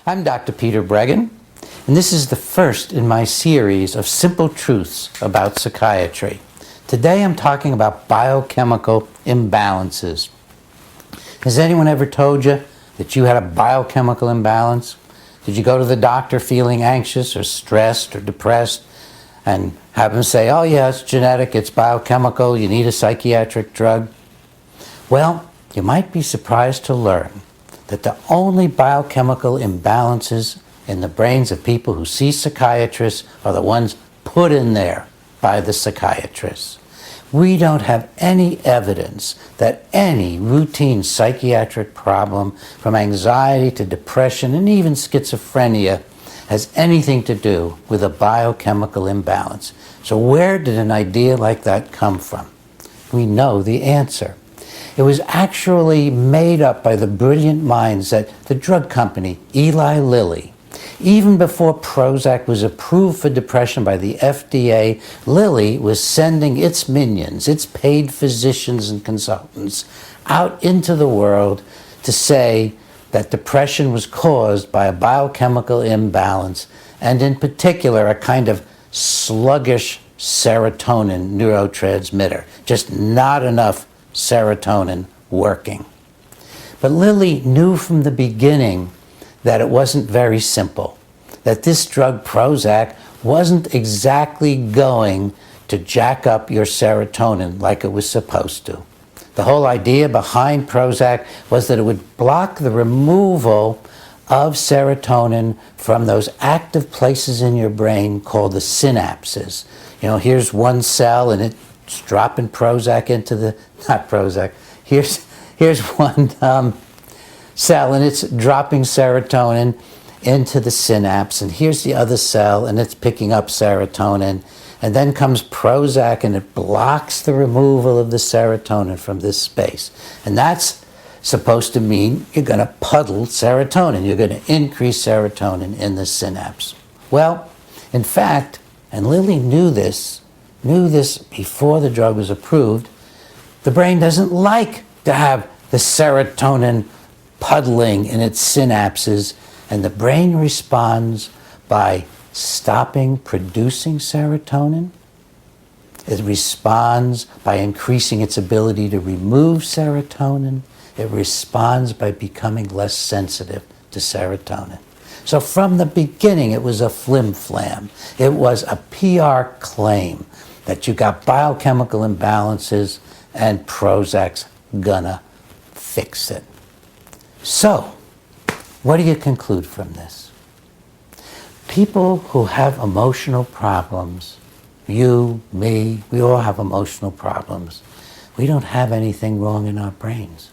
I'm Dr. Peter Breggin, and this is the first in my series of simple truths about psychiatry. Today I'm talking about biochemical imbalances. Has anyone ever told you that you had a biochemical imbalance? Did you go to the doctor feeling anxious or stressed or depressed and have them say, oh yeah, it's genetic, it's biochemical, you need a psychiatric drug? Well, you might be surprised to learn that the only biochemical imbalances in the brains of people who see psychiatrists are the ones put in there by the psychiatrists. We don't have any evidence that any routine psychiatric problem, from anxiety to depression and even schizophrenia, has anything to do with a biochemical imbalance. So where did an idea like that come from? We know the answer. It was actually made up by the brilliant minds at the drug company Eli Lilly. Even before Prozac was approved for depression by the FDA, Lilly was sending its minions, its paid physicians and consultants, out into the world to say that depression was caused by a biochemical imbalance, and in particular a kind of sluggish serotonin neurotransmitter, just not enough serotonin working. But Lilly knew from the beginning that it wasn't very simple, that this drug Prozac wasn't exactly going to jack up your serotonin like it was supposed to. The whole idea behind Prozac was that it would block the removal of serotonin from those active places in your brain called the synapses. You know, here's one cell and it's dropping Prozac into the, not Prozac, here's one cell and it's dropping serotonin into the synapse, and here's the other cell and it's picking up serotonin, and then comes Prozac and it blocks the removal of the serotonin from this space. And that's supposed to mean you're going to puddle serotonin, you're going to increase serotonin in the synapse. Well, in fact, and Lilly knew this before the drug was approved, the brain doesn't like to have the serotonin puddling in its synapses, and the brain responds by stopping producing serotonin. It responds by increasing its ability to remove serotonin. It responds by becoming less sensitive to serotonin. So from the beginning, it was a flim-flam. It was a PR claim that you got biochemical imbalances and Prozac's gonna fix it. So, what do you conclude from this? People who have emotional problems, you, me, we all have emotional problems. We don't have anything wrong in our brains.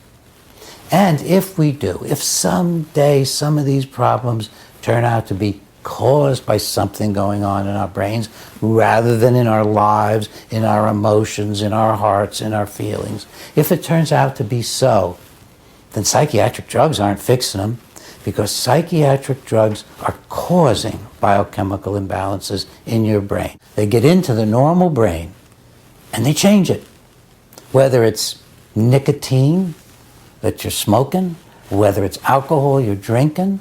And if we do, if someday some of these problems turn out to be caused by something going on in our brains rather than in our lives, in our emotions, in our hearts, in our feelings, if it turns out to be so, then psychiatric drugs aren't fixing them, because psychiatric drugs are causing biochemical imbalances in your brain. They get into the normal brain and they change it. Whether it's nicotine that you're smoking, whether it's alcohol you're drinking,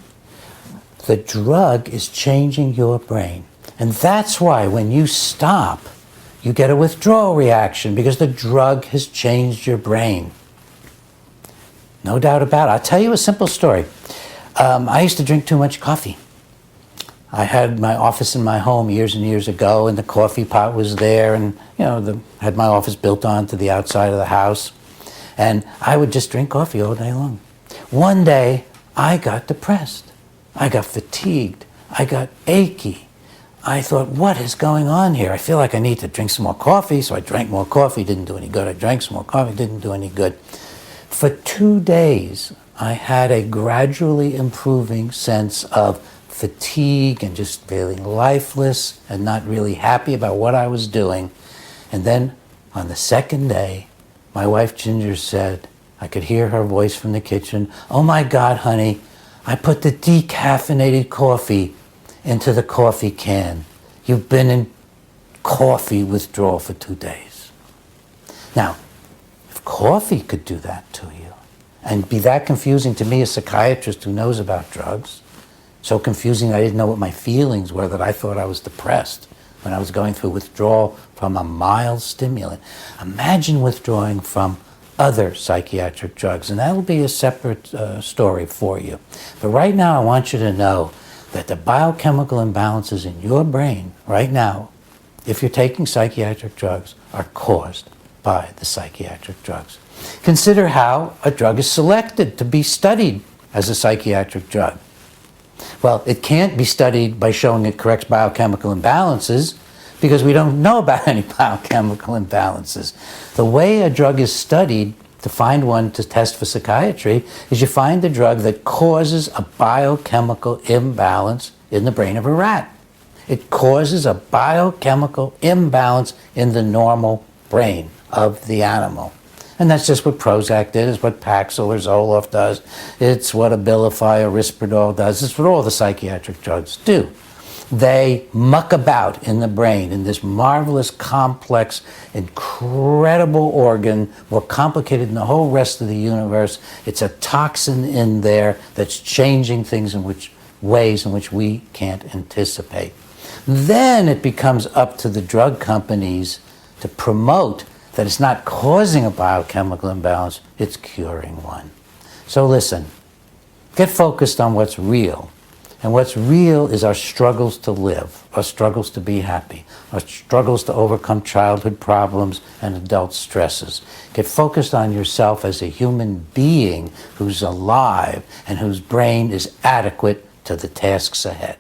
the drug is changing your brain. And that's why when you stop, you get a withdrawal reaction, because the drug has changed your brain. No doubt about it. I'll tell you a simple story. I used to drink too much coffee. I had my office in my home years and years ago, and the coffee pot was there, and had my office built onto the outside of the house, and I would just drink coffee all day long. One day, I got depressed. I got fatigued. I got achy. I thought, what is going on here? I feel like I need to drink some more coffee, so I drank more coffee. Didn't do any good. I drank some more coffee. Didn't do any good. For 2 days, I had a gradually improving sense of fatigue and just feeling lifeless and not really happy about what I was doing. And then on the second day, my wife Ginger said, I could hear her voice from the kitchen, oh my God, honey, I put the decaffeinated coffee into the coffee can. You've been in coffee withdrawal for 2 days. Now, if coffee could do that to you and be that confusing to me, a psychiatrist who knows about drugs, So confusing I didn't know what my feelings were, that I thought I was depressed when I was going through withdrawal from a mild stimulant. Imagine withdrawing from other psychiatric drugs, and that'll be a separate story for you. But right now I want you to know that the biochemical imbalances in your brain right now, if you're taking psychiatric drugs, are caused by the psychiatric drugs. Consider how a drug is selected to be studied as a psychiatric drug. Well, it can't be studied by showing it corrects biochemical imbalances, because we don't know about any biochemical imbalances. The way a drug is studied to find one to test for psychiatry is you find a drug that causes a biochemical imbalance in the brain of a rat. It causes a biochemical imbalance in the normal brain of the animal. And that's just what Prozac did, it's what Paxil or Zoloft does, it's what Abilify or Risperdal does, it's what all the psychiatric drugs do. They muck about in the brain in this marvelous, complex, incredible organ, more complicated than the whole rest of the universe. It's a toxin in there that's changing things in ways in which we can't anticipate. Then it becomes up to the drug companies to promote that it's not causing a biochemical imbalance, it's curing one. So listen, get focused on what's real. And what's real is our struggles to live, our struggles to be happy, our struggles to overcome childhood problems and adult stresses. Get focused on yourself as a human being who's alive and whose brain is adequate to the tasks ahead.